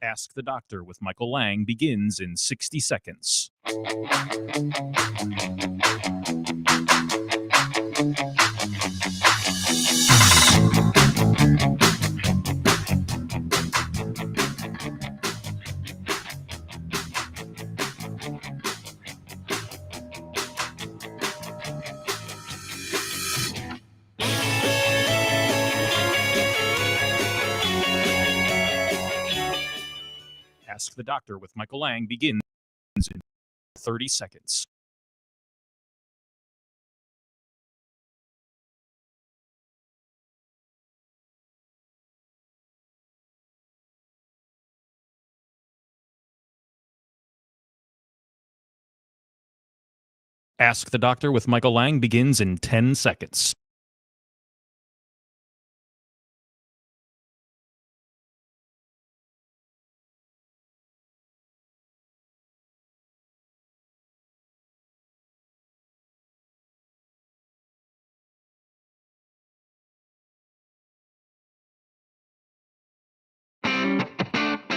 Ask the Doctor with Michael Lang begins in 60 seconds. Ask the Doctor with Michael Lang begins in 30 seconds. Ask the Doctor with Michael Lang begins in 10 seconds.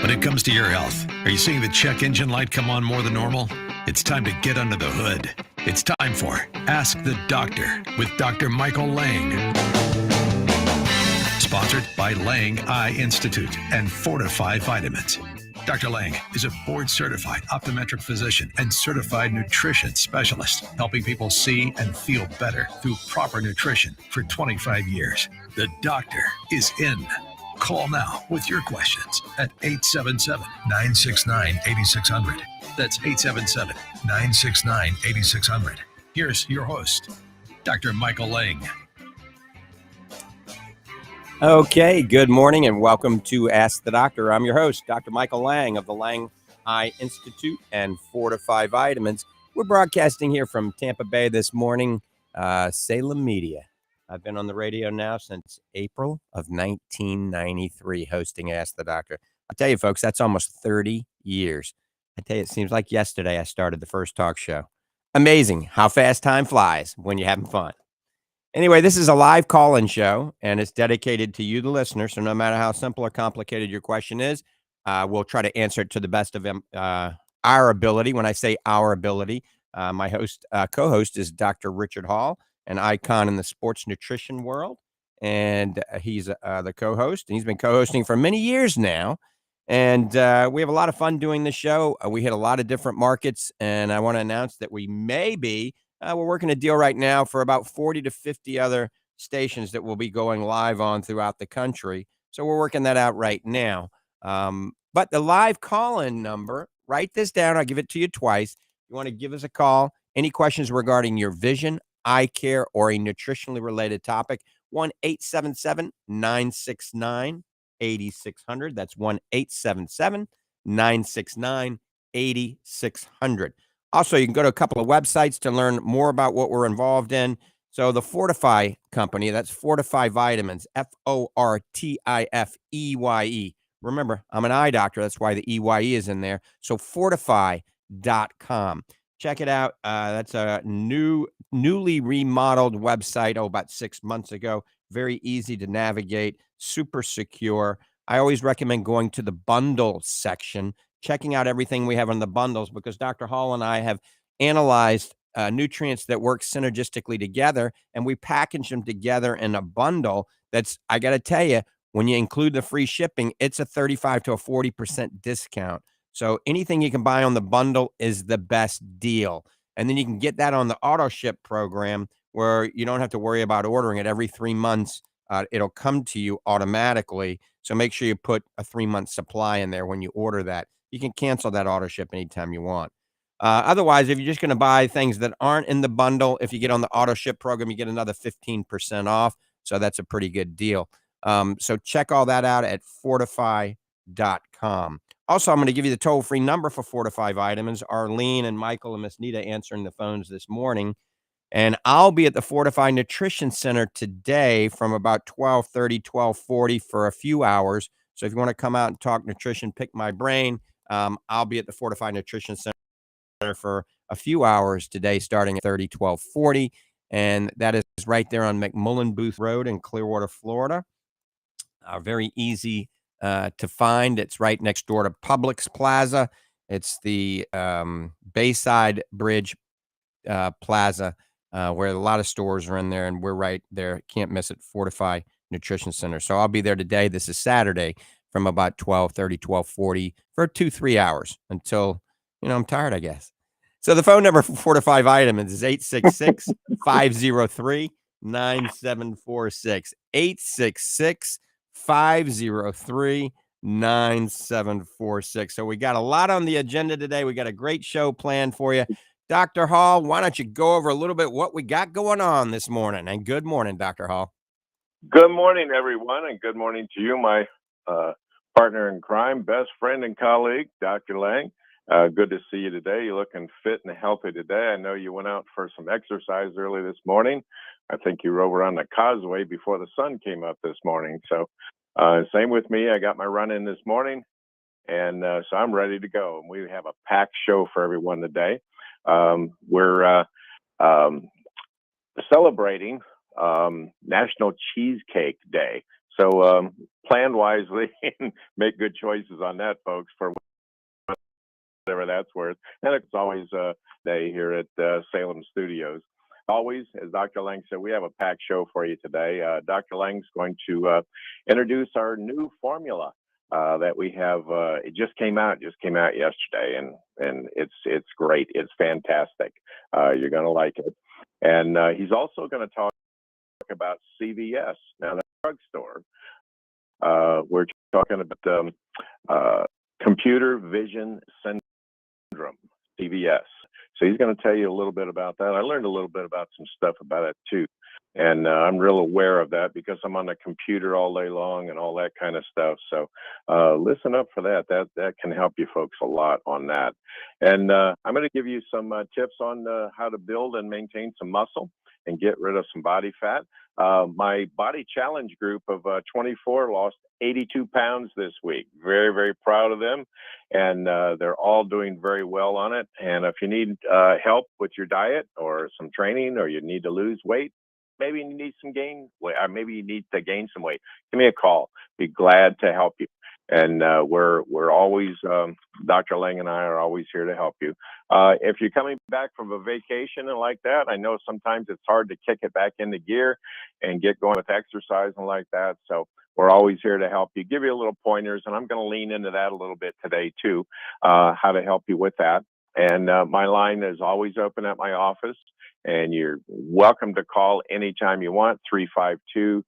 When it comes to your health, are you seeing the check engine light come on more than normal? It's time to get under the hood. It's time for Ask the Doctor with Dr. Michael Lang. Sponsored by Lang Eye Institute and Fortifeye Vitamins. Dr. Lang is a board-certified optometric physician and certified nutrition specialist, helping people see and feel better through proper nutrition for 25 years. The doctor is in. Call now with your questions at 877-969-8600. That's 877-969-8600. Here's your host, Dr. Michael Lang. Okay, good morning and welcome to Ask the Doctor. I'm your host, Dr. Michael Lang of the Lang Eye Institute and Fortifeye Vitamins. We're broadcasting here from Tampa Bay this morning, Salem Media. I've been on the radio now since April of 1993 hosting Ask the Doctor. I'll tell you, folks, that's almost 30 years. I tell you, it seems like yesterday I started the first talk show. Amazing how fast time flies when you're having fun. Anyway, this is a live call-in show, and it's dedicated to you, the listener. So no matter how simple or complicated your question is, we'll try to answer it to the best of our ability. When I say our ability, my co-host is Dr. Richard Hall, an icon in the sports nutrition world, and he's the co-host, and he's been co-hosting for many years now, and we have a lot of fun doing this show. We hit a lot of different markets, and I want to announce that we may be, we're working a deal right now for about 40 to 50 other stations that will be going live on throughout the country, so we're working that out right now. But the live call-in number, write this down, I'll give it to you twice. You want to give us a call, any questions regarding your vision, eye care, or a nutritionally related topic, 1-877-969-8600. That's 1-877-969-8600. Also, you can go to a couple of websites to learn more about what we're involved in. So the Fortifeye company, that's Fortifeye Vitamins, Fortifeye. Remember, I'm an eye doctor. That's why the EYE is in there. So fortifeye.com. Check it out. That's a newly remodeled website, about 6 months ago. Very easy to navigate, super secure. I always recommend going to the bundle section, checking out everything we have on the bundles, because Dr. Hall and I have analyzed nutrients that work synergistically together, and we package them together in a bundle that's, I got to tell you, when you include the free shipping, it's a 35 to a 40% discount. So anything you can buy on the bundle is the best deal. And then you can get that on the auto ship program, where you don't have to worry about ordering it every 3 months. It'll come to you automatically. So make sure you put a 3-month supply in there when you order that. You can cancel that auto ship anytime you want. Otherwise, if you're just going to buy things that aren't in the bundle, if you get on the auto ship program, you get another 15% off. So that's a pretty good deal. So check all that out at fortifeye.com. Also, I'm going to give you the toll-free number for Fortifeye Vitamins. Arlene and Michael and Miss Nita answering the phones this morning. And I'll be at the Fortifeye Nutrition Center today from about 12:30, 12:40 for a few hours. So if you want to come out and talk nutrition, pick my brain, I'll be at the Fortifeye Nutrition Center for a few hours today, starting at 30/12/40. And that is right there on McMullen Booth Road in Clearwater, Florida. Very easy to find. It's right next door to Publix Plaza. It's the Bayside Bridge Plaza, where a lot of stores are in there, and we're right there. Can't miss it. Fortifeye Nutrition Center. So I'll be there today. This is Saturday from about 12:30, 12:40 for 2-3 hours until, I'm tired, I guess. So the phone number for Fortifeye Vitamins is 866-503-9746. 866-503-9746. So we got a lot on the agenda today. We got a great show planned for you. Dr. Hall, why don't you go over a little bit what we got going on this morning? And good morning, Dr. Hall. Good morning, everyone, and good morning to you, my partner in crime, best friend and colleague, Dr. Lang. Good to see you today. You're looking fit and healthy today. I know you went out for some exercise early this morning. I think you were over on the causeway before the sun came up this morning. So same with me. I got my run in this morning, and so I'm ready to go. And we have a packed show for everyone today. We're celebrating National Cheesecake Day. So plan wisely and make good choices on that, folks, for whatever that's worth. And it's always a day here at Salem Studios. Always, as Dr. Lang said, we have a packed show for you today. Dr. Lang's going to introduce our new formula that we have. It just came out yesterday, and it's great. It's fantastic. You're going to like it. And he's also going to talk about CVS, now the drugstore. We're talking about computer vision syndrome, CVS. So he's going to tell you a little bit about that. I learned a little bit about some stuff about it too. And I'm real aware of that because I'm on the computer all day long and all that kind of stuff. So listen up for that. That can help you folks a lot on that. And I'm going to give you some tips on how to build and maintain some muscle and get rid of some body fat. My body challenge group of 24 lost 82 pounds this week. Very, very proud of them. And they're all doing very well on it. And if you need help with your diet or some training, or you need to lose weight, maybe you need some gain weight, or maybe you need to gain some weight, give me a call. Be glad to help you. And we're always, Dr. Lang and I are always here to help you. If you're coming back from a vacation and like that, I know sometimes it's hard to kick it back into gear and get going with exercise and like that. So we're always here to help you, give you a little pointers, and I'm going to lean into that a little bit today too, how to help you with that. And my line is always open at my office, and you're welcome to call anytime you want, 352-353-2206.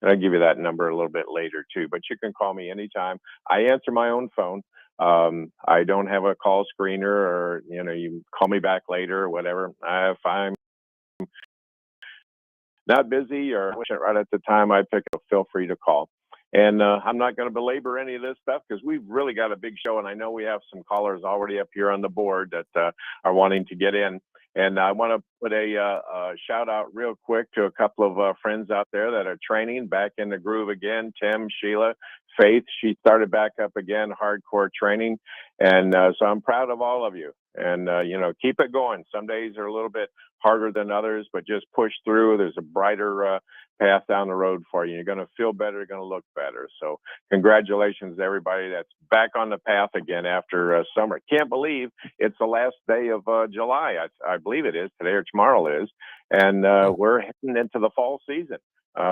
And I'll give you that number a little bit later too, but you can call me anytime. I answer my own phone. I don't have a call screener, or, you call me back later or whatever. If I'm not busy or right at the time I pick up, feel free to call. And I'm not going to belabor any of this stuff because we've really got a big show. And I know we have some callers already up here on the board that are wanting to get in. And I want to put a shout out real quick to a couple of friends out there that are training back in the groove again. Tim, Sheila, Faith, she started back up again, hardcore training. And so I'm proud of all of you. And, keep it going. Some days are a little bit harder than others, but just push through. There's a brighter path down the road for you. You're going to feel better. You're going to look better. So congratulations to everybody that's back on the path again after summer. Can't believe it's the last day of July. I believe it is. Today or tomorrow is. And we're heading into the fall season.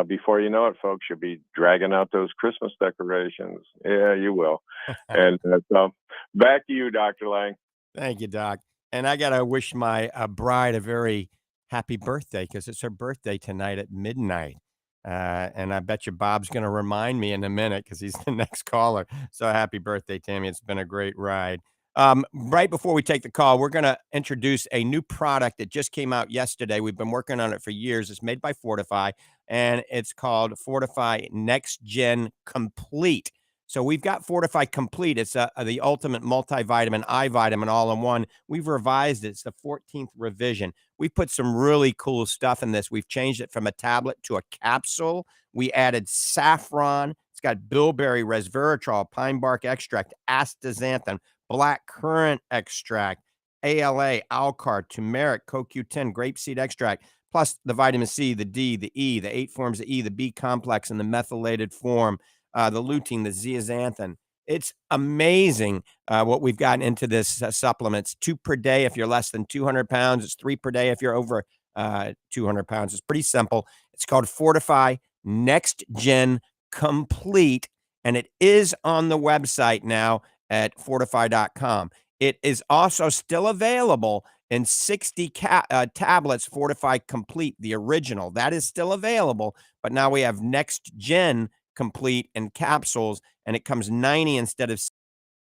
Before you know it, folks, you'll be dragging out those Christmas decorations. Yeah, you will. And so back to you, Dr. Lang. Thank you, Doc. And I got to wish my bride a very happy birthday because it's her birthday tonight at midnight. And I bet you Bob's going to remind me in a minute because he's the next caller. So happy birthday, Tammy. It's been a great ride. Right before we take the call, we're going to introduce a new product that just came out yesterday. We've been working on it for years. It's made by Fortifeye, and it's called Fortifeye Next Gen Complete. So we've got Fortifeye Complete. It's the ultimate multivitamin, eye vitamin all in one. We've revised it. It's the 14th revision. We've put some really cool stuff in this. We've changed it from a tablet to a capsule. We added saffron. It's got bilberry, resveratrol, pine bark extract, astaxanthin, black currant extract, ALA, alcar, turmeric, CoQ10, grapeseed extract, plus the vitamin C, the D, the E, the 8 forms of E, the B complex, and the methylated form, the lutein, the zeaxanthin. It's amazing what we've gotten into this supplements. 2 per day if you're less than 200 pounds. It's 3 per day if you're over 200 pounds. It's pretty simple. It's called Fortifeye Next Gen Complete, and it is on the website now at fortifeye.com. It is also still available in 60 tablets, Fortifeye Complete, the original. That is still available, but now we have Next Gen Complete in capsules, and it comes 90 instead of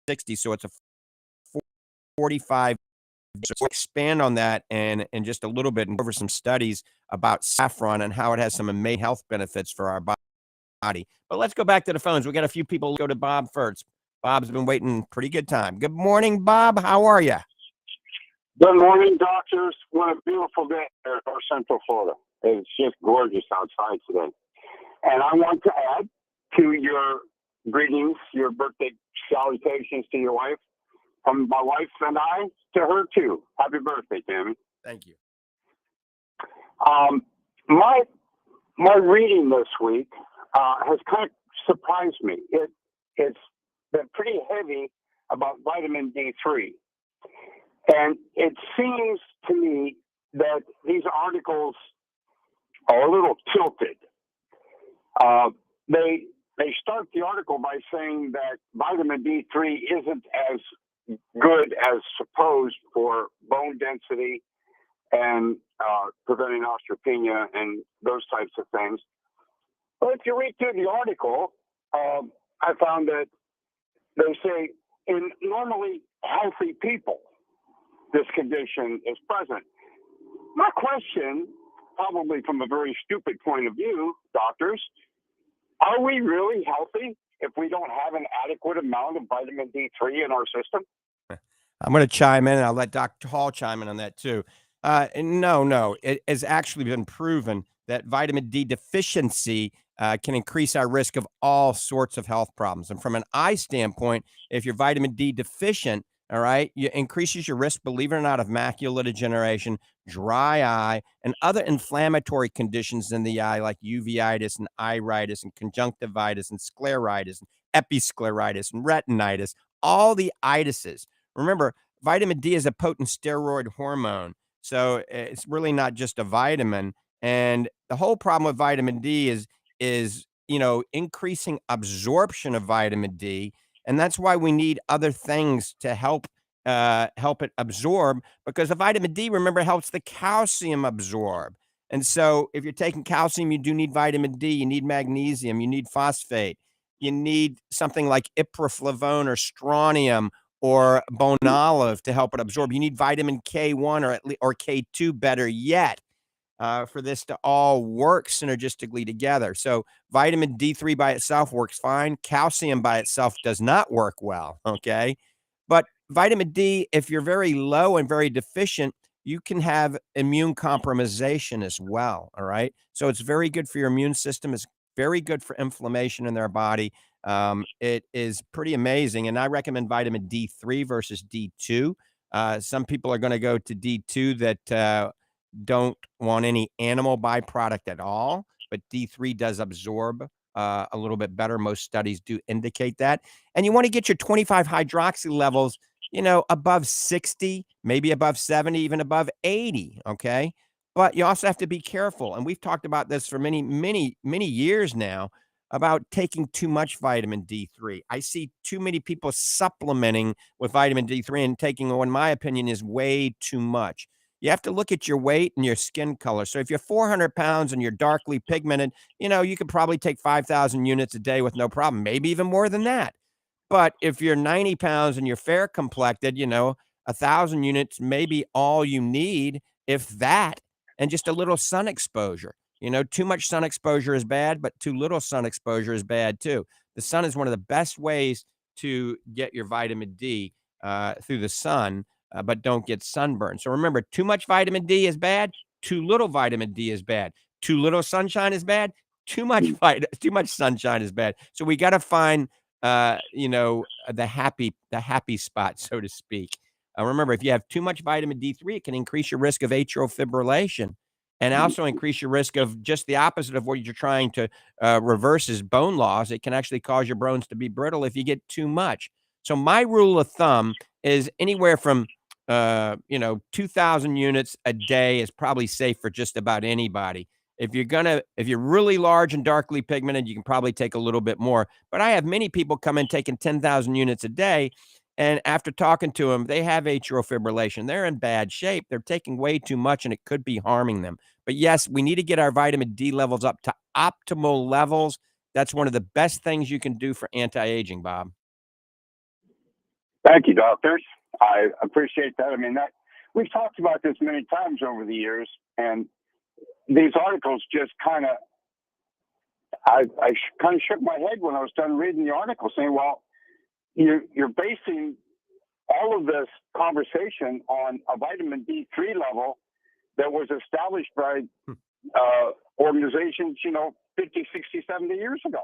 60, so it's a 45. So we'll expand on that in just a little bit and go over some studies about saffron and how it has some amazing health benefits for our body. But let's go back to the phones. We got a few people. Go to Bob first. Bob's been waiting pretty good time. Good morning, Bob. How are you? Good morning, doctors. What a beautiful day here in North Central Florida. It's just gorgeous outside today. And I want to add to your greetings, your birthday salutations to your wife, from my wife and I to her too. Happy birthday, Tammy. Thank you. My reading this week has kind of surprised me. It's been pretty heavy about vitamin D3. And it seems to me that these articles are a little tilted. They start the article by saying that vitamin D3 isn't as good as supposed for bone density and preventing osteopenia and those types of things. But if you read through the article, I found that they say in normally healthy people, this condition is present. My question, probably from a very stupid point of view, doctors, are we really healthy if we don't have an adequate amount of vitamin D3 in our system? I'm going to chime in, and I'll let Dr. Hall chime in on that too. No. It has actually been proven that vitamin D deficiency can increase our risk of all sorts of health problems. And from an eye standpoint, if you're vitamin D deficient, all right, it increases your risk, believe it or not, of macular degeneration, dry eye, and other inflammatory conditions in the eye like uveitis and iritis and conjunctivitis and scleritis and episcleritis and retinitis, all the itises. Remember, vitamin D is a potent steroid hormone, so it's really not just a vitamin. And the whole problem with vitamin D is increasing absorption of vitamin D, and that's why we need other things to help it absorb, because the vitamin D, remember, helps the calcium absorb. And so if you're taking calcium, you do need vitamin D, you need magnesium, you need phosphate, you need something like ipraflavone or strontium or bone olive to help it absorb. You need vitamin K1 or K2, better yet, for this to all work synergistically together. So vitamin D3 by itself works fine. Calcium by itself does not work well, okay? But vitamin D, if you're very low and very deficient, you can have immune compromisation as well, all right? So it's very good for your immune system. It's very good for inflammation in their body. It is pretty amazing, and I recommend vitamin D3 versus D2. Some people are going to go to D2 that don't want any animal byproduct at all, but D3 does absorb a little bit better. Most studies do indicate that. And you want to get your 25 hydroxy levels, above 60, maybe above 70, even above 80, okay? But you also have to be careful, and we've talked about this for many, many, many years now, about taking too much vitamin D3. I see too many people supplementing with vitamin D3 and taking what, in my opinion, is way too much. You have to look at your weight and your skin color. So if you're 400 pounds and you're darkly pigmented, you could probably take 5,000 units a day with no problem, maybe even more than that. But if you're 90 pounds and you're fair complected, 1,000 units may be all you need, if that, and just a little sun exposure. You know, too much sun exposure is bad, but too little sun exposure is bad too. The sun is one of the best ways to get your vitamin D through the sun, but don't get sunburned. So remember, too much vitamin D is bad. Too little vitamin D is bad. Too little sunshine is bad. Too much sunshine is bad. So we got to find, the happy spot, so to speak. Remember, if you have too much vitamin D3, it can increase your risk of atrial fibrillation and also increase your risk of just the opposite of what you're trying to reverse is bone loss. It can actually cause your bones to be brittle if you get too much. So my rule of thumb is anywhere from 2,000 units a day is probably safe for just about anybody. If you're really large and darkly pigmented, you can probably take a little bit more. But I have many people come in taking 10,000 units a day. And after talking to them, they have atrial fibrillation. They're in bad shape. They're taking way too much and it could be harming them. But yes, we need to get our vitamin D levels up to optimal levels. That's one of the best things you can do for anti-aging, Bob. Thank you, doctors. I appreciate that. I mean, we've talked about this many times over the years, and these articles just kind of, I kind of shook my head when I was done reading the article, saying, well, you're basing all of this conversation on a vitamin D3 level that was established by organizations, 50, 60, 70 years ago.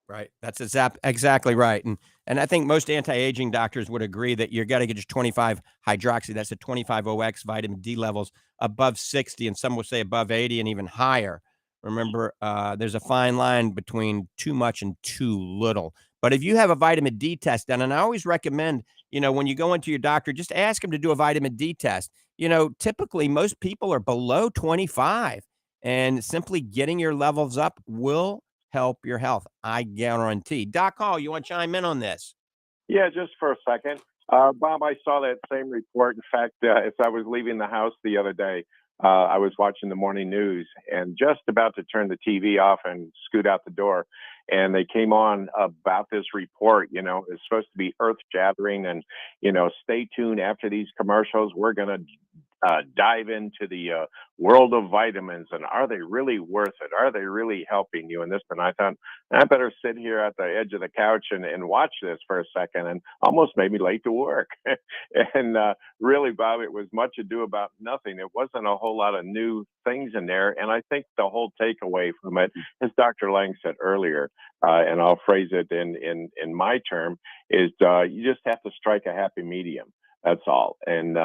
Right. That's exactly right. And I think most anti-aging doctors would agree that you got to get your 25 hydroxy. That's a 25-OX vitamin D levels above 60, and some will say above 80 and even higher. Remember, there's a fine line between too much and too little. But if you have a vitamin D test done, and I always recommend, when you go into your doctor, just ask him to do a vitamin D test. Typically most people are below 25, and simply getting your levels up will help your health. I guarantee. Doc Hall, you want to chime in on this? Yeah, just for a second. Bob, I saw that same report. In fact, as I was leaving the house the other day, I was watching the morning news and just about to turn the TV off and scoot out the door. And they came on about this report. It's supposed to be earth shattering, and, stay tuned after these commercials. We're going to dive into the world of vitamins, and are they really worth it? Are they really helping you in this? And I thought, I better sit here at the edge of the couch and watch this for a second, and almost made me late to work. And really, Bob, it was much ado about nothing. It wasn't a whole lot of new things in there. And I think the whole takeaway from it, as Dr. Lang said earlier, and I'll phrase it in my term, is you just have to strike a happy medium. That's all. And,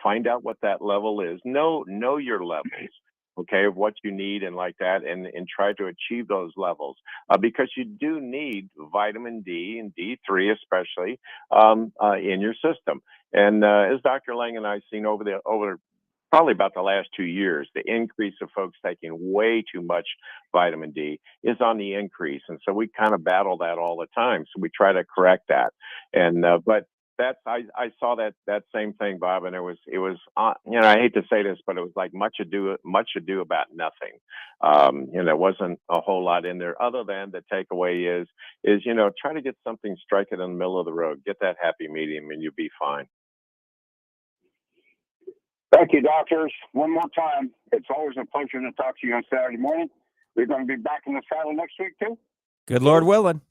find out what that level is. Know your levels, okay, of what you need and like that, and try to achieve those levels, because you do need vitamin D and D3 especially in your system. And as Dr. Lang and I have seen over probably about the last 2 years, the increase of folks taking way too much vitamin D is on the increase. And so we kind of battle that all the time. So we try to correct that. And, but I saw that same thing, Bob, and it was I hate to say this, but it was like much ado about nothing. There wasn't a whole lot in there other than the takeaway is try to get something, strike it in the middle of the road, get that happy medium, and you'll be fine. Thank you, doctors. One more time, it's always a pleasure to talk to you on Saturday morning. We're going to be back in the saddle next week too. Good Lord willing.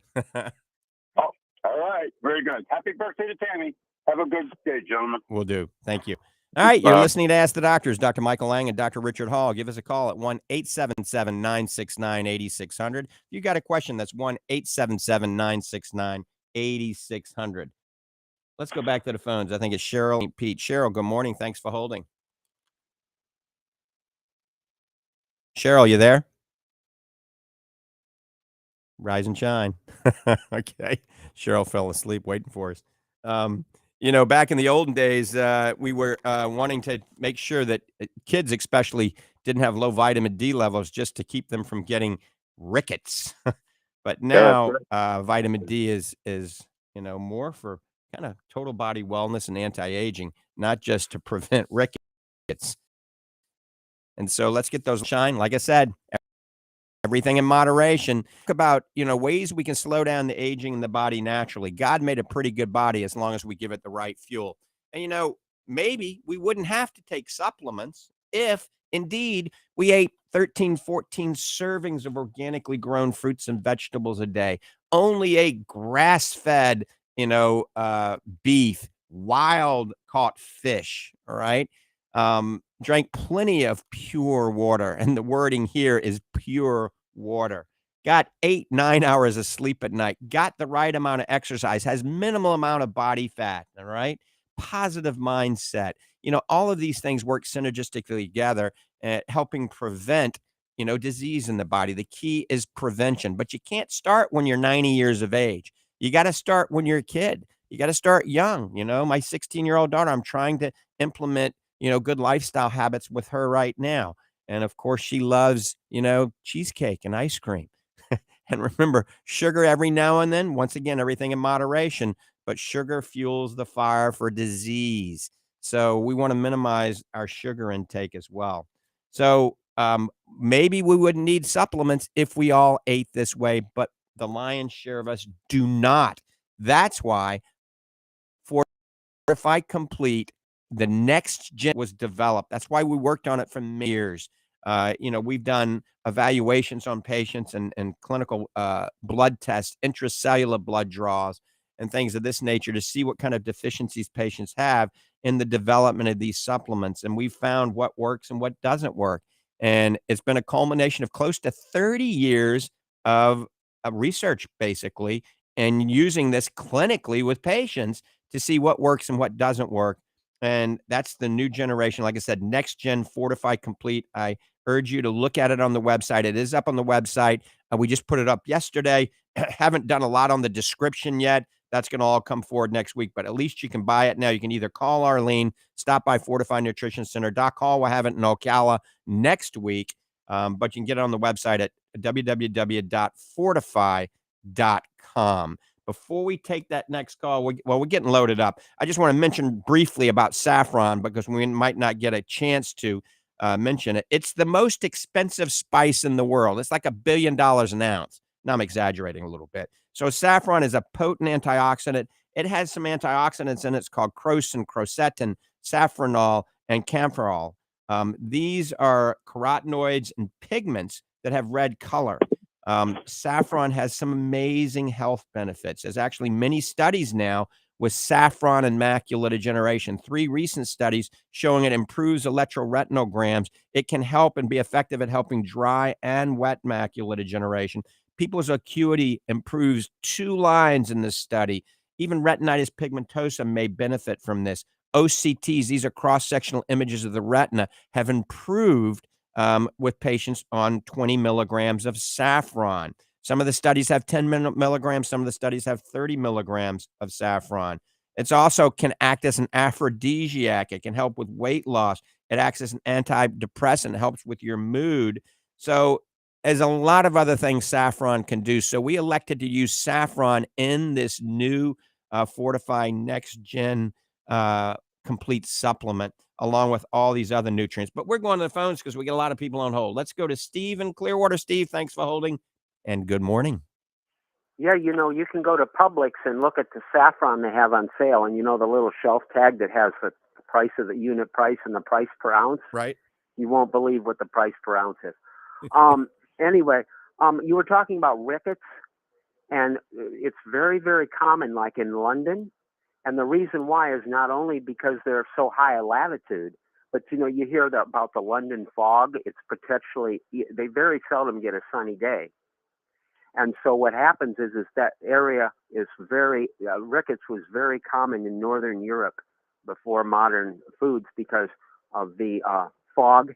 All right. Very good. Happy birthday to Tammy. Have a good day, gentlemen. Will do. Thank you. All right. You're listening to Ask the Doctors, Dr. Michael Lang and Dr. Richard Hall. Give us a call at 1-877-969-8600. If you got a question, that's 1-877-969-8600. Let's go back to the phones. I think it's Cheryl and Pete. Cheryl, good morning. Thanks for holding. Cheryl, you there? Rise and shine. Okay. Cheryl fell asleep waiting for us. Back in the olden days, we were wanting to make sure that kids especially didn't have low vitamin D levels just to keep them from getting rickets. But now vitamin D is more for kind of total body wellness and anti-aging, not just to prevent rickets. And so let's get those shine. Like I said, everything in moderation. Talk about, ways we can slow down the aging in the body naturally. God made a pretty good body as long as we give it the right fuel. And, maybe we wouldn't have to take supplements if Indeed, we ate 13, 14 servings of organically grown fruits and vegetables a day, only ate grass-fed, beef, wild caught fish, all right? Drank plenty of pure water, and the wording here is pure water. Got 8, 9 hours of sleep at night, got the right amount of exercise, has minimal amount of body fat, all right? Positive mindset. All of these things work synergistically together at helping prevent, disease in the body. The key is prevention, but you can't start when you're 90 years of age. You got to start when you're a kid. You got to start young. My 16-year-old daughter, I'm trying to implement, good lifestyle habits with her right now. And of course, she loves, cheesecake and ice cream. And remember, sugar every now and then, once again, everything in moderation, but sugar fuels the fire for disease. So we want to minimize our sugar intake as well. So maybe we wouldn't need supplements if we all ate this way, but the lion's share of us do not. That's why Fortifeye Complete, the next gen, was developed. That's why we worked on it for years. We've done evaluations on patients and clinical blood tests, intracellular blood draws, and things of this nature to see what kind of deficiencies patients have in the development of these supplements. And we've found what works and what doesn't work. And it's been a culmination of close to 30 years of research, basically, and using this clinically with patients to see what works and what doesn't work. And that's the new generation. Like I said, Next Gen Fortifeye Complete. I urge you to look at it on the website. It is up on the website. We just put it up yesterday. Haven't done a lot on the description yet. That's going to all come forward next week, but at least you can buy it now. You can either call Arlene, stop by Fortifeye Nutrition Center. Doc Hall will have it in Ocala next week, but you can get it on the website at www.fortifeye.com. Before we take that next call, we're getting loaded up. I just want to mention briefly about saffron because we might not get a chance to mention it. It's the most expensive spice in the world. It's like $1 billion an ounce. Now I'm exaggerating a little bit. So saffron is a potent antioxidant. It has some antioxidants in it. It's called crocin, quercetin, safranol, and camphorol. These are carotenoids and pigments that have red color. Saffron has some amazing health benefits. There's actually many studies now with saffron and macular degeneration. 3 recent studies showing it improves electroretinograms. It can help and be effective at helping dry and wet macular degeneration. People's acuity improves 2 lines in this study. Even retinitis pigmentosa may benefit from this. OCTs, these are cross-sectional images of the retina, have improved with patients on 20 milligrams of saffron. Some of the studies have 10 milligrams. Some of the studies have 30 milligrams of saffron. It also can act as an aphrodisiac. It can help with weight loss. It acts as an antidepressant. It helps with your mood. So there's a lot of other things saffron can do. So we elected to use saffron in this new Fortifeye Next Gen Complete supplement, along with all these other nutrients. But we're going to the phones because we get a lot of people on hold. Let's go to Steve in Clearwater. Steve, thanks for holding, and good morning. Yeah, you can go to Publix and look at the saffron they have on sale, and the little shelf tag that has the price of the unit price and the price per ounce. Right. You won't believe what the price per ounce is. Anyway, you were talking about rickets, and it's very, very common, like in London. And the reason why is not only because they're so high a latitude, but you hear about the London fog. It's potentially, they very seldom get a sunny day. And so what happens is that area is rickets was very common in Northern Europe before modern foods because of the fog.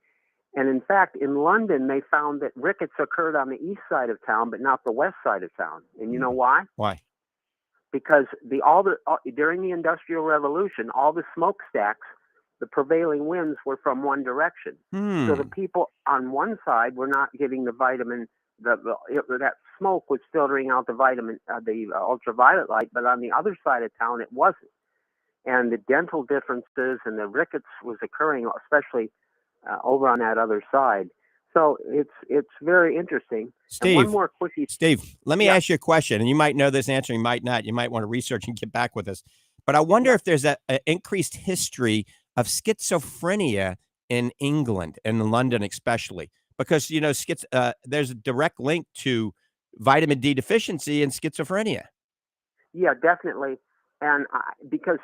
And in fact, in London, they found that rickets occurred on the east side of town, but not the west side of town. And you know why? Why? Because during the Industrial Revolution, all the smokestacks, the prevailing winds were from one direction. So the people on one side were not getting the vitamin. That smoke was filtering out the ultraviolet light, but on the other side of town, it wasn't. And the dental differences and the rickets was occurring, especially over on that other side. So it's very interesting. Steve, and one more quickie. Steve, let me ask you a question, and you might know this answer, you might not. You might want to research and get back with us. But I wonder if there's an increased history of schizophrenia in England and in London, especially because, there's a direct link to vitamin D deficiency and schizophrenia. Yeah, definitely. And because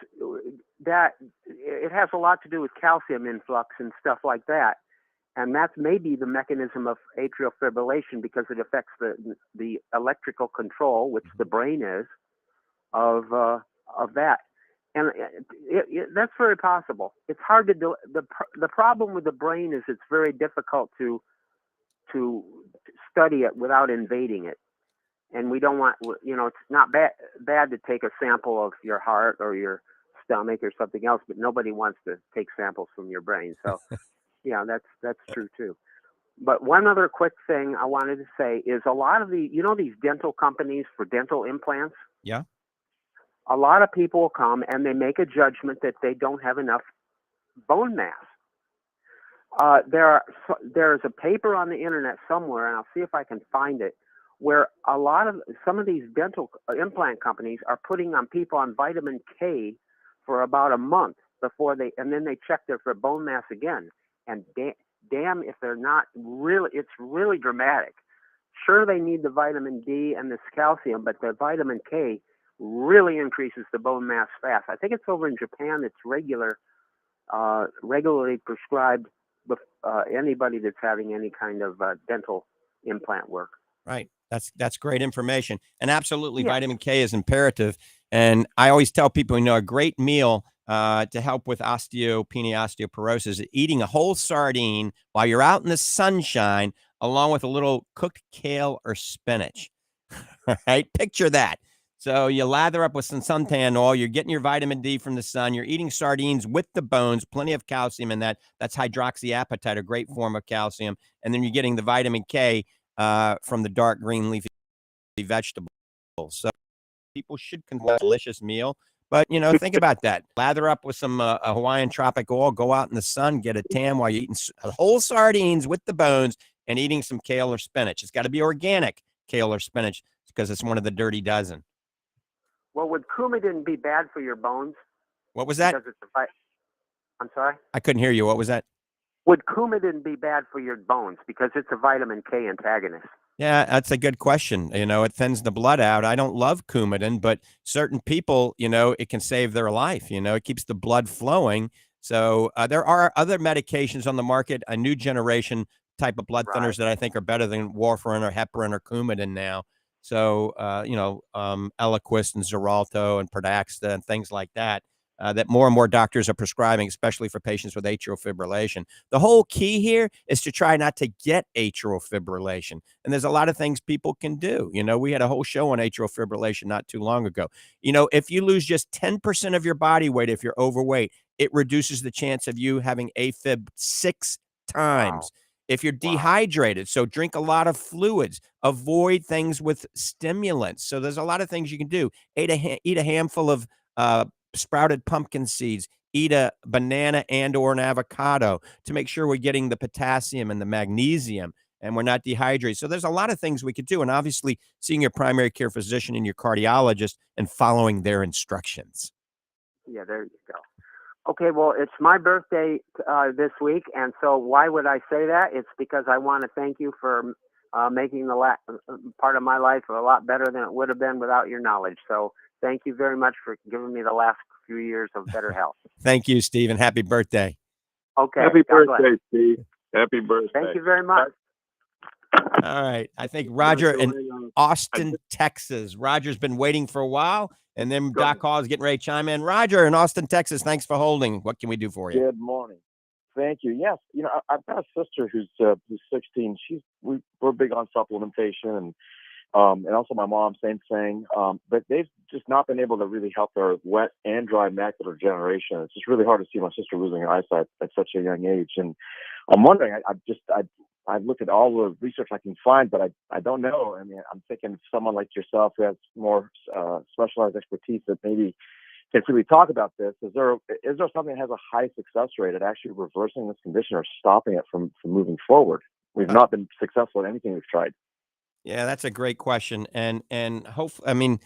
that it has a lot to do with calcium influx and stuff like that. And that's maybe the mechanism of atrial fibrillation because it affects the electrical control, which the brain is, of that. And that's very possible. It's hard to do. The problem with the brain is it's very difficult to study it without invading it. And we don't want, it's not bad to take a sample of your heart or your stomach or something else, but nobody wants to take samples from your brain. So, yeah, that's true too. But one other quick thing I wanted to say is a lot of these dental companies for dental implants. Yeah. A lot of people come and they make a judgment that they don't have enough bone mass. There's a paper on the internet somewhere, and I'll see if I can find it, where some of these dental implant companies are putting on people on vitamin K for about a month and then they check their bone mass again. And damn if they're not really, it's really dramatic. Sure, they need the vitamin D and this calcium, but the vitamin K really increases the bone mass fast. I think it's over in Japan. It's regularly prescribed with anybody that's having any kind of dental implant work. Right. That's great information. And absolutely, vitamin K is imperative. And I always tell people, a great meal to help with osteopenia, osteoporosis, eating a whole sardine while you're out in the sunshine, along with a little cooked kale or spinach. All right. Picture that. So you lather up with some suntan oil. You're getting your vitamin D from the sun. You're eating sardines with the bones, plenty of calcium in that. That's hydroxyapatite, a great form of calcium. And then you're getting the vitamin K from the dark green leafy vegetables. So people should consume a delicious meal. But, think about that. Lather up with some Hawaiian tropic oil, go out in the sun, get a tan while you're eating whole sardines with the bones and eating some kale or spinach. It's got to be organic kale or spinach because it's one of the dirty dozen. Well, would Coumadin be bad for your bones? What was that? I'm sorry? I couldn't hear you. What was that? Would Coumadin be bad for your bones because it's a vitamin K antagonist? Yeah, that's a good question. It thins the blood out. I don't love Coumadin, but certain people, it can save their life. It keeps the blood flowing. So there are other medications on the market, a new generation type of blood thinners that I think are better than warfarin or heparin or Coumadin now. So, Eliquis and Xarelto and Pradaxa and things like that, that more and more doctors are prescribing, especially for patients with atrial fibrillation. The whole key here is to try not to get atrial fibrillation. And there's a lot of things people can do. We had a whole show on atrial fibrillation not too long ago. If you lose just 10% of your body weight, if you're overweight, it reduces the chance of you having AFib 6 times. Wow. If you're dehydrated, so drink a lot of fluids, avoid things with stimulants. So there's a lot of things you can do. Eat a handful of sprouted pumpkin seeds, eat a banana and or an avocado to make sure we're getting the potassium and the magnesium and we're not dehydrated. So there's a lot of things we could do. And obviously seeing your primary care physician and your cardiologist and following their instructions. Yeah, there you go. Okay, well, it's my birthday this week, and so why would I say that? It's because I want to thank you for making the part of my life a lot better than it would have been without your knowledge. So thank you very much for giving me the last few years of better health. Thank you, Steve, and happy birthday. Okay. Happy birthday, Steve. Happy birthday. Thank you very much. All right. I think Roger in Austin, Texas. Roger's been waiting for a while. And then Doc Hall is getting ready to chime in. Roger in Austin, Texas, thanks for holding. What can we do for you? Good morning. Thank you. Yes, I've got a sister who's 16. We're big on supplementation, and also my mom, same thing. But they've just not been able to really help their wet and dry macular degeneration. It's just really hard to see my sister losing her eyesight at such a young age. And I'm wondering, I've looked at all the research I can find, but I don't know. I mean, I'm thinking someone like yourself who has more specialized expertise that maybe can really talk about this. Is there something that has a high success rate at actually reversing this condition or stopping it from moving forward? We've not been successful at anything we've tried. Yeah, that's a great question. And hopefully,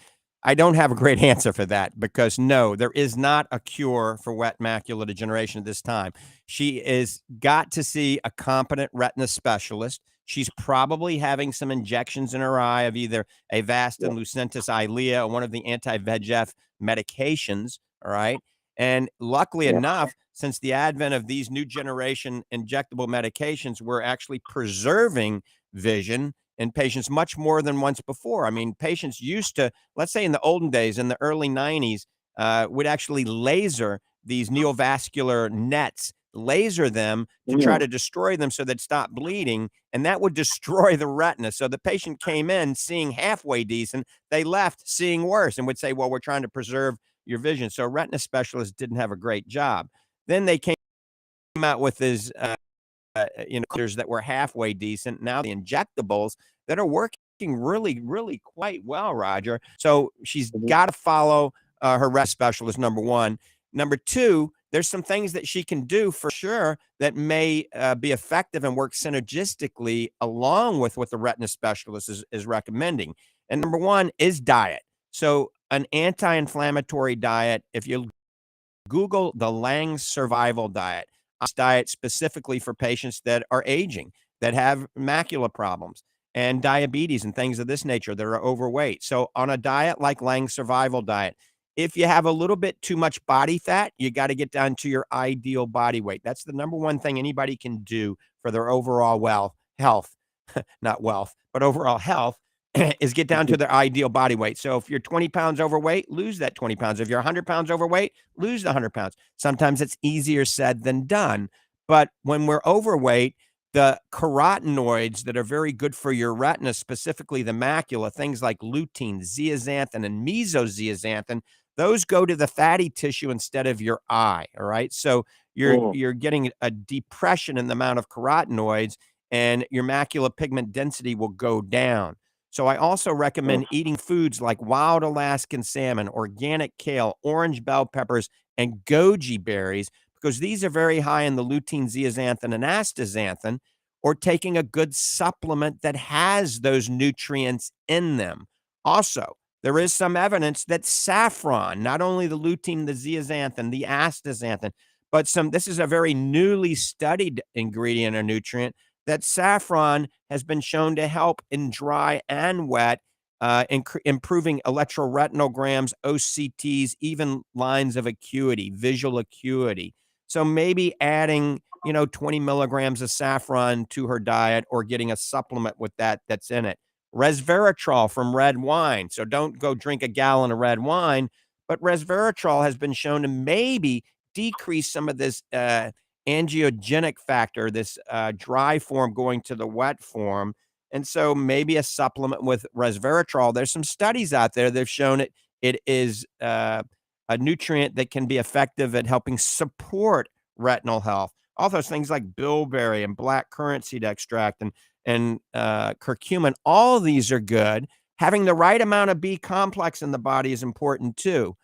I don't have a great answer for that because no, there is not a cure for wet macular degeneration at this time. She is got to see a competent retina specialist. She's probably having some injections in her eye of either Avastin, Lucentis, Eylea, or one of the anti-VEGF medications. All right. And luckily enough, since the advent of these new generation injectable medications, we're actually preserving vision in patients much more than once before. I mean, patients used to, let's say in the olden days, in the early 90s, would actually laser these neovascular nets, laser them to try to destroy them so they'd stop bleeding, and that would destroy the retina. So the patient came in seeing halfway decent, they left seeing worse and would say, well, we're trying to preserve your vision. So retina specialists didn't have a great job. Then they came out with this that were halfway decent. Now the injectables that are working really, really quite well, Roger. So she's got to follow her retina specialist, number one. Number two, there's some things that she can do for sure that may be effective and work synergistically along with what the retina specialist is recommending. And number one is diet. So an anti-inflammatory diet, if you Google the Lang survival diet, diet specifically for patients that are aging, that have macula problems and diabetes and things of this nature that are overweight. So on a diet like Lang survival diet, if you have a little bit too much body fat, you got to get down to your ideal body weight. That's the number one thing anybody can do for their overall health, not wealth, but overall health is get down to their ideal body weight. So if you're 20 pounds overweight, lose that 20 pounds. If you're 100 pounds overweight, lose the 100 pounds. Sometimes it's easier said than done. But when we're overweight, the carotenoids that are very good for your retina, specifically the macula, things like lutein, zeaxanthin, and mesozeaxanthin, those go to the fatty tissue instead of your eye. All right. So you're getting a depression in the amount of carotenoids, and your macular pigment density will go down. So I also recommend eating foods like wild Alaskan salmon, organic kale, orange bell peppers, and goji berries, because these are very high in the lutein, zeaxanthin, and astaxanthin, or taking a good supplement that has those nutrients in them. Also, there is some evidence that saffron, not only the lutein, the zeaxanthin, the astaxanthin, but this is a very newly studied ingredient or nutrient, that saffron has been shown to help in dry and wet, improving electroretinograms, OCTs, even lines of acuity, visual acuity. So maybe adding, 20 milligrams of saffron to her diet, or getting a supplement with that's in it. Resveratrol from red wine. So don't go drink a gallon of red wine, but resveratrol has been shown to maybe decrease some of this angiogenic factor, this dry form going to the wet form. And so maybe a supplement with resveratrol. There's some studies out there that have shown it is a nutrient that can be effective at helping support retinal health. Also, things like bilberry and black currant seed extract and curcumin, all of these are good. Having the right amount of B complex in the body is important too.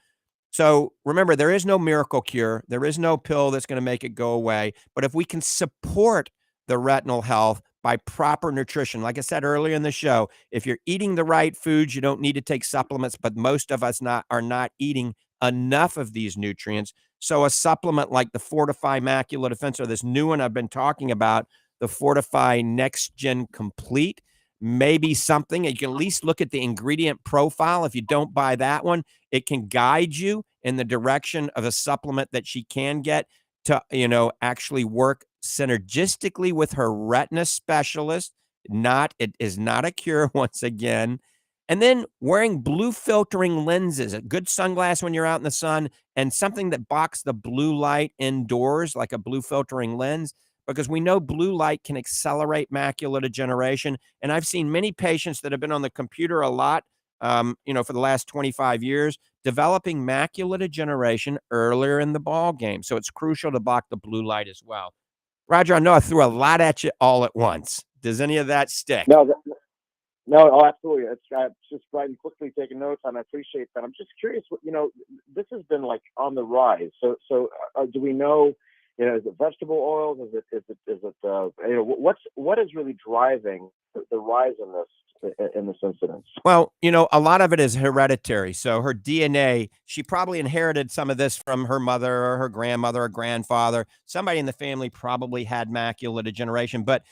So remember, there is no miracle cure. There is no pill that's going to make it go away. But if we can support the retinal health by proper nutrition, like I said earlier in the show, if you're eating the right foods, you don't need to take supplements, but most of us are not eating enough of these nutrients. So a supplement like the Fortifeye Macular Defense, or this new one I've been talking about, the Fortifeye Next Gen Complete, maybe something. You can at least look at the ingredient profile. If you don't buy that one, it can guide you in the direction of a supplement that she can get to, actually work synergistically with her retina specialist. It is not a cure, once again. And then wearing blue filtering lenses, a good sunglass when you're out in the sun, and something that blocks the blue light indoors, like a blue filtering lens, because we know blue light can accelerate macular degeneration. And I've seen many patients that have been on the computer a lot, for the last 25 years, developing macular degeneration earlier in the ball game. So it's crucial to block the blue light as well. Roger, I know I threw a lot at you all at once. Does any of that stick? No, absolutely. It's just writing quickly, taking notes, and I appreciate that. I'm just curious, this has been like on the rise. So do we know, You know, is it vegetable oils? Is it you know, what is really driving the rise in this incidence? Well, you know, a lot of it is hereditary. So her DNA, she probably inherited some of this from her mother or her grandmother or grandfather. Somebody in the family probably had macular degeneration, but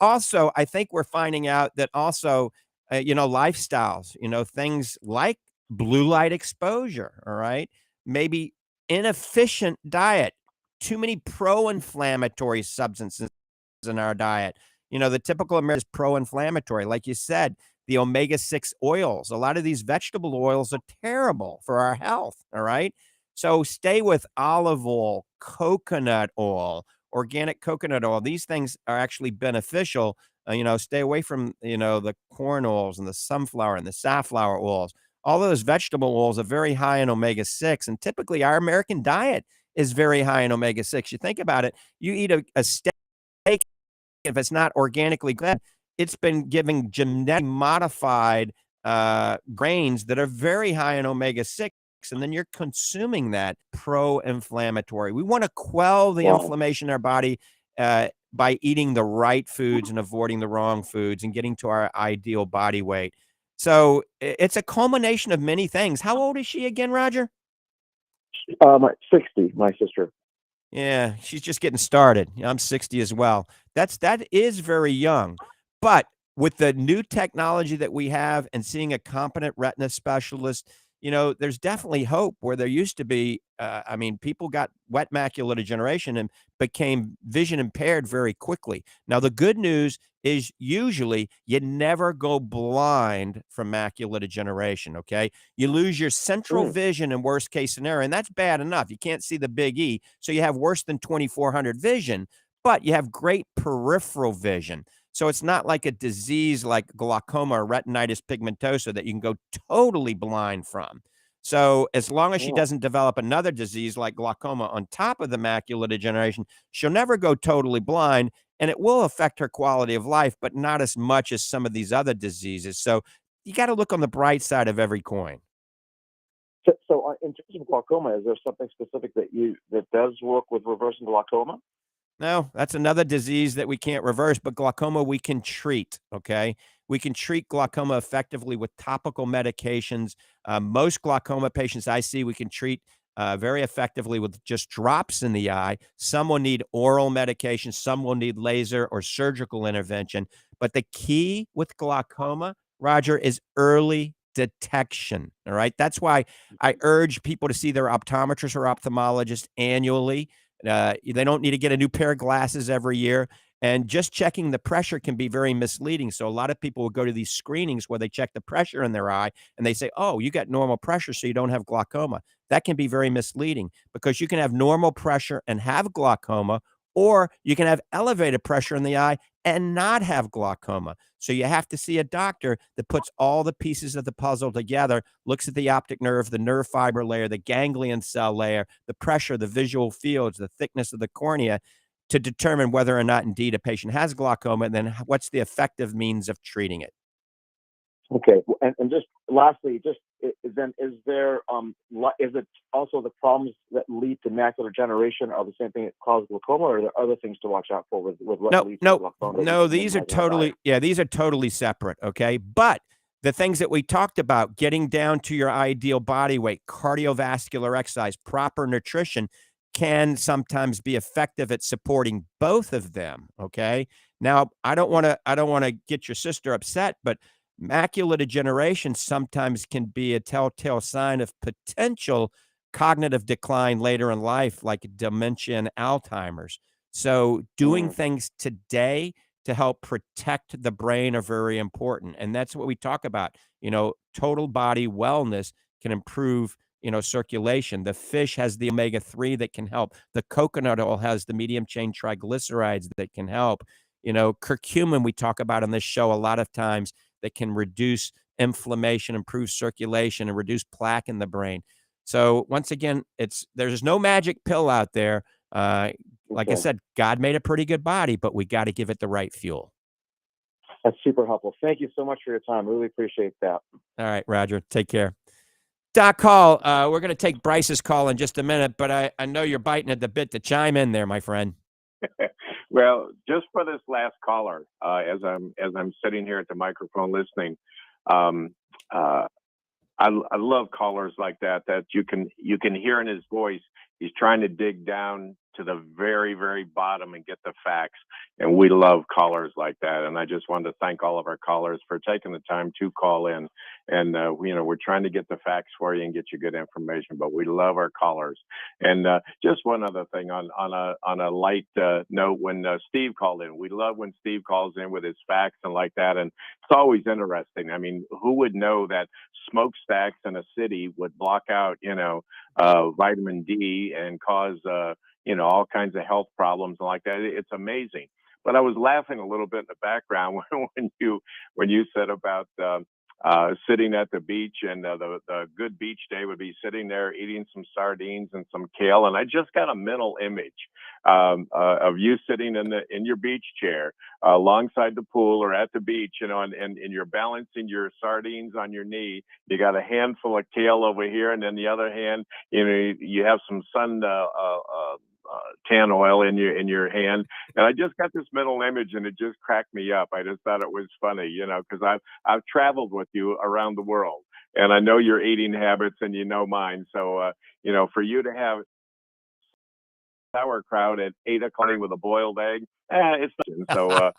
also I think we're finding out that also, you know, lifestyles, you know, things like blue light exposure, all right? Maybe inefficient diet, too many pro-inflammatory substances in our diet. You know, the typical American is pro-inflammatory. Like you said, the omega-6 oils. A lot of these vegetable oils are terrible for our health, all right? So stay with olive oil, coconut oil, organic coconut oil. These things are actually beneficial. You know, stay away from, you know, the corn oils and the sunflower and the safflower oils. All those vegetable oils are very high in omega-6, and typically our American diet is very high in omega-6. You think about it, you eat a steak, if it's not organically good, it's been giving genetically modified grains that are very high in omega-6, and then you're consuming that pro-inflammatory. We want to quell the inflammation in our body by eating the right foods and avoiding the wrong foods and getting to our ideal body weight. So it's a culmination of many things. How old is she again, Roger? 60, my sister. Yeah, she's just getting started. I'm 60 as well. That is very young. But with the new technology that we have and seeing a competent retina specialist, you know, there's definitely hope where there used to be, I mean, people got wet macular degeneration and became vision impaired very quickly. Now, the good news is usually you never go blind from macular degeneration, okay? You lose your central vision in worst case scenario, and that's bad enough. You can't see the big E, so you have worse than 2400 vision, but you have great peripheral vision. So it's not like a disease like glaucoma or retinitis pigmentosa that you can go totally blind from. So as long as she doesn't develop another disease like glaucoma on top of the macular degeneration, she'll never go totally blind, and it will affect her quality of life, but not as much as some of these other diseases. So you got to look on the bright side of every coin. So in terms of glaucoma, is there something specific that does work with reversing glaucoma? No, that's another disease that we can't reverse, but glaucoma we can treat, okay? We can treat glaucoma effectively with topical medications. Most glaucoma patients I see, we can treat very effectively with just drops in the eye. Some will need oral medication, some will need laser or surgical intervention. But the key with glaucoma, Roger, is early detection, all right? That's why I urge people to see their optometrist or ophthalmologist annually. They don't need to get a new pair of glasses every year. And just checking the pressure can be very misleading. So a lot of people will go to these screenings where they check the pressure in their eye and they say, oh, you got normal pressure, so you don't have glaucoma. That can be very misleading because you can have normal pressure and have glaucoma, or you can have elevated pressure in the eye and not have glaucoma. So you have to see a doctor that puts all the pieces of the puzzle together, looks at the optic nerve, the nerve fiber layer, the ganglion cell layer, the pressure, the visual fields, the thickness of the cornea, to determine whether or not indeed a patient has glaucoma, and then what's the effective means of treating it. Okay, and just lastly, then is it also the problems that lead to macular degeneration are the same thing that cause glaucoma, or are there other things to watch out for with what leads to glaucoma? No, these are totally separate, okay? But the things that we talked about, getting down to your ideal body weight, cardiovascular exercise, proper nutrition, can sometimes be effective at supporting both of them, okay? Now, I don't want to get your sister upset, but macular degeneration sometimes can be a telltale sign of potential cognitive decline later in life, like dementia and Alzheimer's. So doing things today to help protect the brain are very important. And that's what we talk about. You know, total body wellness can improve, you know, circulation. The fish has the omega-3 that can help. The coconut oil has the medium chain triglycerides that can help. You know, curcumin we talk about on this show a lot of times, that can reduce inflammation, improve circulation, and reduce plaque in the brain. So once again, there's no magic pill out there. Like I said, God made a pretty good body, but we got to give it the right fuel. That's super helpful. Thank you so much for your time. Really appreciate that. All right, Roger. Take care. Doc Hall, we're going to take Bryce's call in just a minute, but I know you're biting at the bit to chime in there, my friend. Well, just for this last caller, as I'm sitting here at the microphone listening, um, I love callers like that you can hear in his voice. He's trying to dig down to the very, very bottom and get the facts. And we love callers like that. And I just wanted to thank all of our callers for taking the time to call in. And we're trying to get the facts for you and get you good information. But we love our callers. And just one other thing on a light note, when Steve called in, we love when Steve calls in with his facts and like that. And it's always interesting. I mean, who would know that smokestacks in a city would block out, vitamin D and cause, all kinds of health problems and like that. It's amazing. But I was laughing a little bit in the background when you said about sitting at the beach, and the good beach day would be sitting there eating some sardines and some kale. And I just got a mental image of you sitting in your beach chair alongside the pool or at the beach, and you're balancing your sardines on your knee. You got a handful of kale over here, and then the other hand, you have some sun tan oil in your hand. And I just got this mental image, and it just cracked me up. I just thought it was funny, because I've traveled with you around the world, and I know your eating habits, and mine. So for you to have sauerkraut at 8 o'clock with a boiled egg, it's so.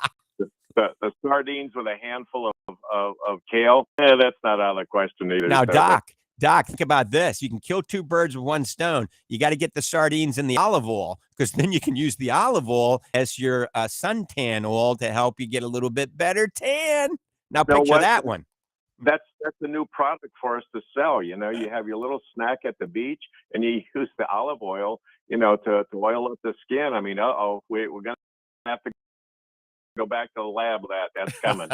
The sardines with a handful of kale, that's not out of the question either. Now, So, Doc, think about this. You can kill two birds with one stone. You got to get the sardines in the olive oil, because then you can use the olive oil as your suntan oil to help you get a little bit better tan. Now, picture that one. That's a new product for us to sell. You have your little snack at the beach, and you use the olive oil, to oil up the skin. I mean, we're going to have to go back to the lab. That's coming.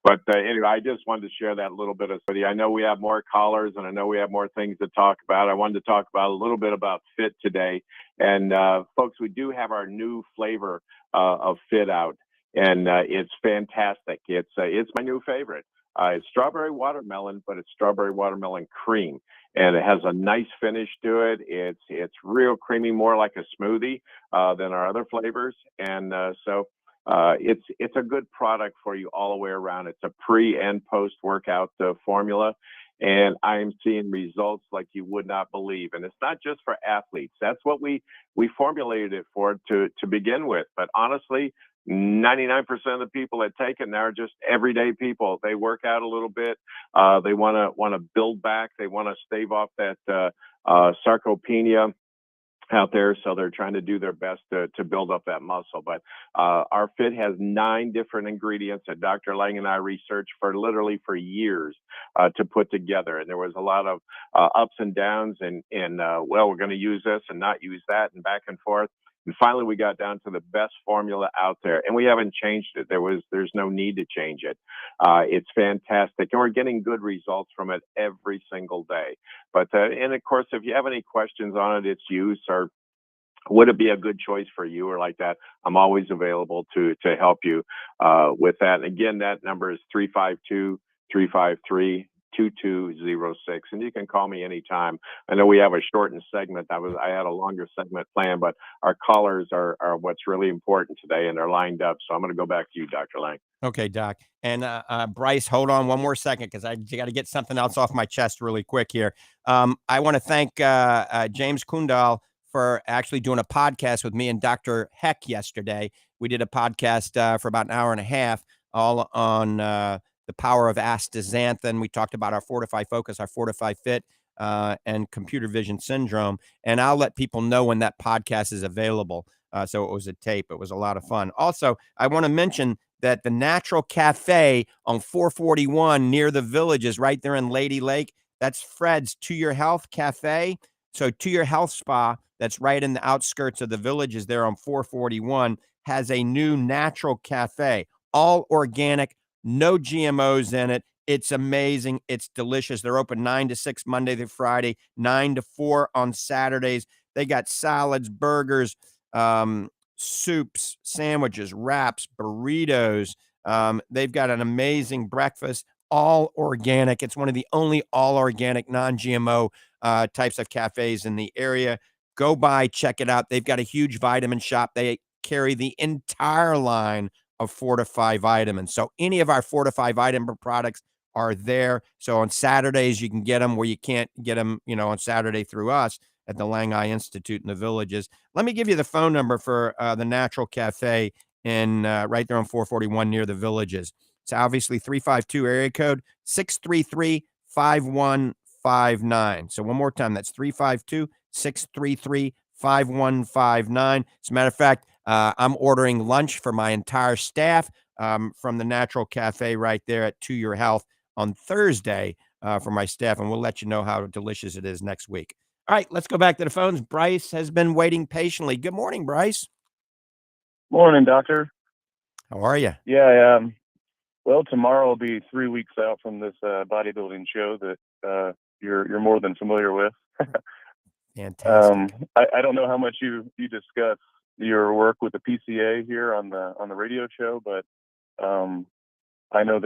But anyway, I just wanted to share that little bit of study. I know we have more callers, and I know we have more things to talk about. I wanted to talk about a little bit about Fit today. And folks, we do have our new flavor of Fit out, and it's fantastic. It's my new favorite. It's strawberry watermelon, but it's strawberry watermelon cream, and it has a nice finish to it. It's real creamy, more like a smoothie than our other flavors, and so. It's a good product for you all the way around. It's a pre and post workout formula, and I'm seeing results like you would not believe. And it's not just for athletes. That's what we formulated it for to begin with. But honestly, 99% of the people that take it now are just everyday people. They work out a little bit. They want to build back. They want to stave off that sarcopenia out there, so they're trying to do their best to build up that muscle. But our Fit has 9 different ingredients that Dr. Lang and I researched for years to put together, and there was a lot of ups and downs, and well, we're going to use this and not use that, and back and forth. And finally, we got down to the best formula out there, and we haven't changed it. There's no need to change it. It's fantastic, and we're getting good results from it every single day. But and of course, if you have any questions on its use, or would it be a good choice for you, or like that, I'm always available to help you with that. And again, that number is 352-353-2206, and you can call me anytime. I know we have a shortened segment. I had a longer segment planned, but our callers are what's really important today, and they're lined up. So I'm going to go back to you, Dr. Lang. Okay, Doc. And Bryce, hold on one more second, because I got to get something else off my chest really quick here. I want to thank James Kundal for actually doing a podcast with me and Dr. Heck yesterday. We did a podcast for about an hour and a half, all on the power of astaxanthin. We talked about our Fortifeye Focus, our Fortifeye Fit, and computer vision syndrome. And I'll let people know when that podcast is available. So it was a tape. It was a lot of fun. Also, I want to mention that the Natural Cafe on 441 near the Villages, right there in Lady Lake, that's Fred's To Your Health Cafe. So To Your Health Spa, that's right in the outskirts of the Villages there on 441, has a new natural cafe, all organic, no GMOs in it. It's amazing. It's delicious. They're open 9 to 6 Monday through Friday, 9 to 4 on Saturdays. They got salads, burgers, soups, sandwiches, wraps, burritos. They've got an amazing breakfast. all organic. It's one of the only all organic, non-GMO types of cafes in the area. Go by, check it out. They've got a huge vitamin shop. They carry the entire line of Fortifeye vitamins. So any of our Fortifeye vitamin products are there. So on Saturdays, you can get them where you can't get them, on Saturday through us at the Lang Eye Institute in the Villages. Let me give you the phone number for the Natural Cafe in right there on 441 near the Villages. It's obviously 352 area code 633-5159. So one more time, that's 352-633-5159. As a matter of fact, I'm ordering lunch for my entire staff from the Natural Cafe right there at To Your Health on Thursday for my staff, and we'll let you know how delicious it is next week. All right, let's go back to the phones. Bryce has been waiting patiently. Good morning, Bryce. Morning, doctor. How are you? Yeah, well, tomorrow will be 3 weeks out from this bodybuilding show that you're more than familiar with. Fantastic. I don't know how much you discuss your work with the PCA here on the radio show, but I know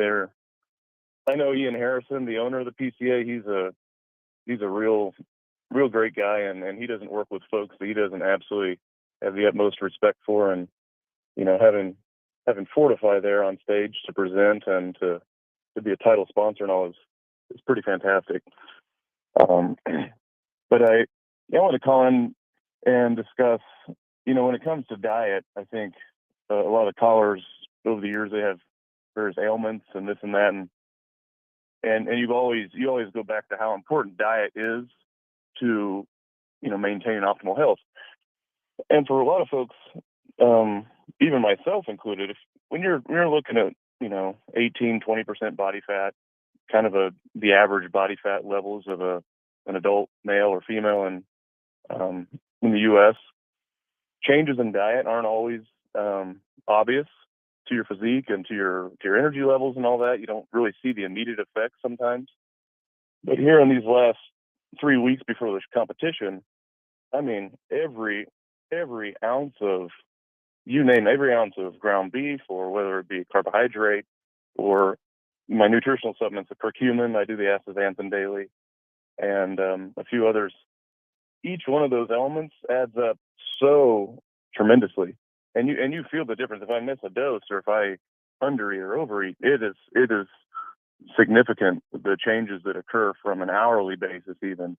Ian Harrison, the owner of the PCA. He's a real great guy, and he doesn't work with folks that he doesn't absolutely have the utmost respect for, and having Fortifeye there on stage to present and to be a title sponsor and all is pretty fantastic. But I want to call in and discuss, when it comes to diet, I think a lot of callers over the years, they have various ailments and this and that, and you always go back to how important diet is to maintain optimal health. And for a lot of folks, even myself included, when you're looking at 18-20% body fat, kind of the average body fat levels of an adult male or female in the U.S., changes in diet aren't always obvious to your physique and to your energy levels and all that. You don't really see the immediate effects sometimes. But here in these last 3 weeks before this competition, I mean, every ounce of, you name every ounce of ground beef, or whether it be carbohydrate or my nutritional supplements, the curcumin, I do the astaxanthin daily, and a few others. Each one of those elements adds up so tremendously, and you feel the difference. If I miss a dose or if I undereat or overeat, it is significant, the changes that occur from an hourly basis even.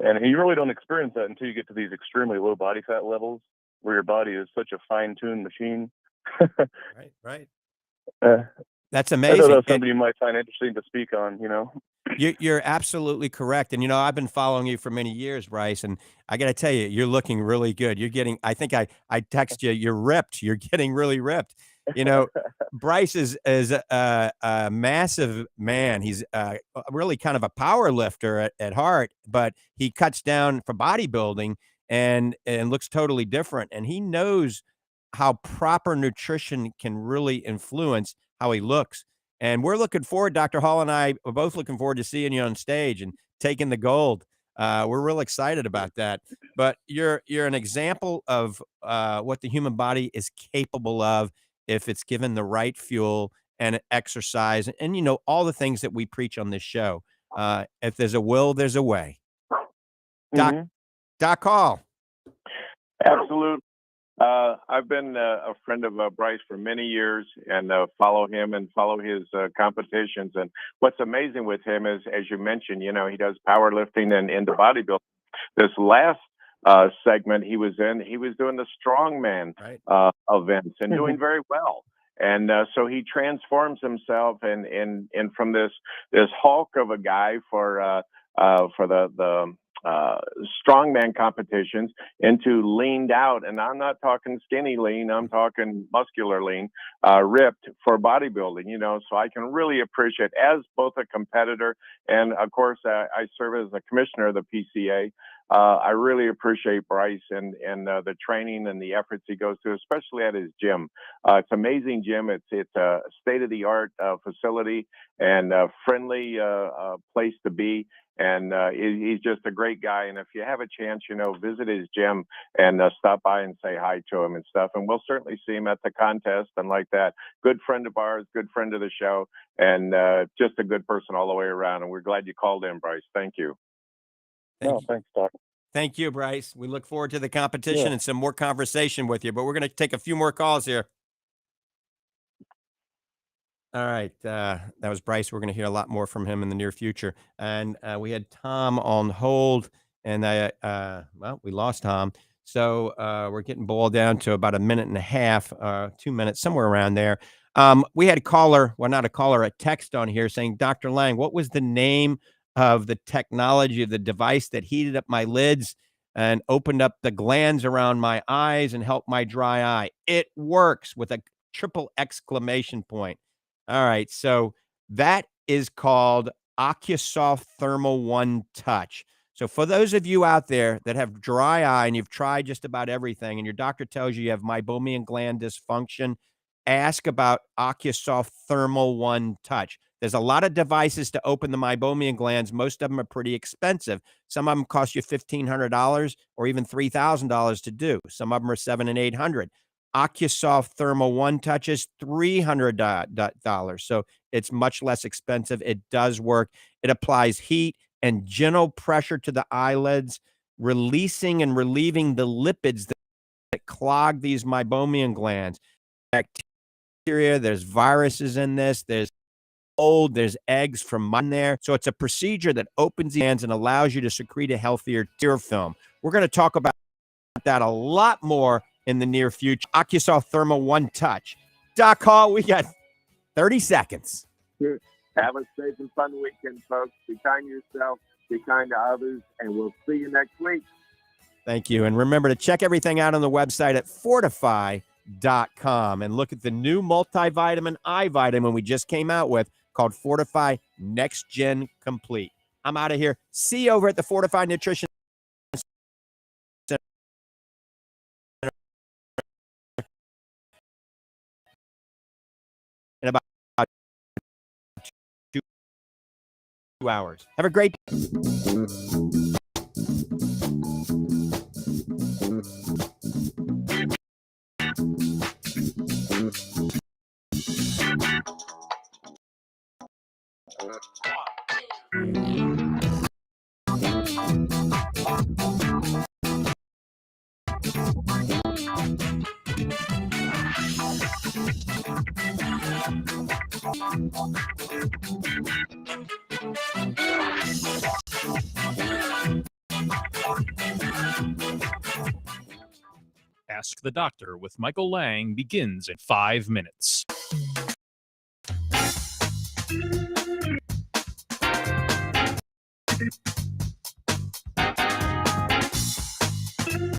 And you really don't experience that until you get to these extremely low body fat levels, where your body is such a fine-tuned machine. Right. I That's thought amazing. that's something you might find interesting to speak on, You're absolutely correct. And, I've been following you for many years, Bryce, and I got to tell you, you're looking really good. You're getting, I think I text you, you're ripped. You're getting really ripped. Bryce is a massive man. He's really kind of a power lifter at heart, but he cuts down for bodybuilding and looks totally different. And he knows how proper nutrition can really influence how he looks. And we're looking forward, Dr. Hall and I are both looking forward to seeing you on stage and taking the gold. We're real excited about that. But you're an example of what the human body is capable of if it's given the right fuel and exercise and, all the things that we preach on this show. If there's a will, there's a way. Doc Hall. Absolutely. I've been a friend of Bryce for many years and follow him and follow his competitions. And what's amazing with him is, as you mentioned, he does powerlifting and into bodybuilding. This last segment he was in, he was doing the strongman events and doing very well. And so he transforms himself and from this hulk of a guy for the strongman competitions into leaned out, and I'm not talking skinny lean, I'm talking muscular lean, ripped for bodybuilding, so I can really appreciate, as both a competitor and of course I serve as a commissioner of the PCA, I really appreciate Bryce and the training and the efforts he goes through, especially at his gym. It's an amazing gym. It's a state-of-the-art facility and a friendly place to be. And he's just a great guy. And if you have a chance, visit his gym and stop by and say hi to him and stuff. And we'll certainly see him at the contest and like that. Good friend of ours, good friend of the show, and just a good person all the way around. And we're glad you called in, Bryce. Thank you. Thanks, Doc. Thank you, Bryce. We look forward to the competition and some more conversation with you, but we're going to take a few more calls here. All right. That was Bryce. We're going to hear a lot more from him in the near future. And we had Tom on hold, and we lost Tom. So we're getting boiled down to about a minute and a half, 2 minutes, somewhere around there. We had a text on here saying, Dr. Lang, what was the name of the technology of the device that heated up my lids and opened up the glands around my eyes and helped my dry eye? It works, with a triple exclamation point. All right. So that is called OcuSoft Thermal One Touch. So for those of you out there that have dry eye and you've tried just about everything and your doctor tells you have meibomian gland dysfunction, ask about OcuSoft Thermal One Touch. There's a lot of devices to open the meibomian glands. Most of them are pretty expensive. Some of them cost you $1,500 or even $3,000 to do. Some of them are $700 and $800. OcuSoft Thermal One Touch is $300. So it's much less expensive. It does work. It applies heat and gentle pressure to the eyelids, releasing and relieving the lipids that clog these meibomian glands. Bacteria, there's viruses in this, there's mold, there's eggs from mine there. So it's a procedure that opens the glands and allows you to secrete a healthier tear film. We're going to talk about that a lot more in the near future. OcuSoft Thermal One Touch. Doc Hall, we got 30 seconds. Have a safe and fun weekend, folks. Be kind to yourself, be kind to others, and we'll see you next week. Thank you. And remember to check everything out on the website at Fortifeye.com and look at the new multivitamin eye vitamin we just came out with called Fortifeye Next Gen Complete. I'm out of here. See you over at the Fortifeye Nutrition in about 2 hours. Have a great Ask the Doctor with Michael Lang begins in 5 minutes.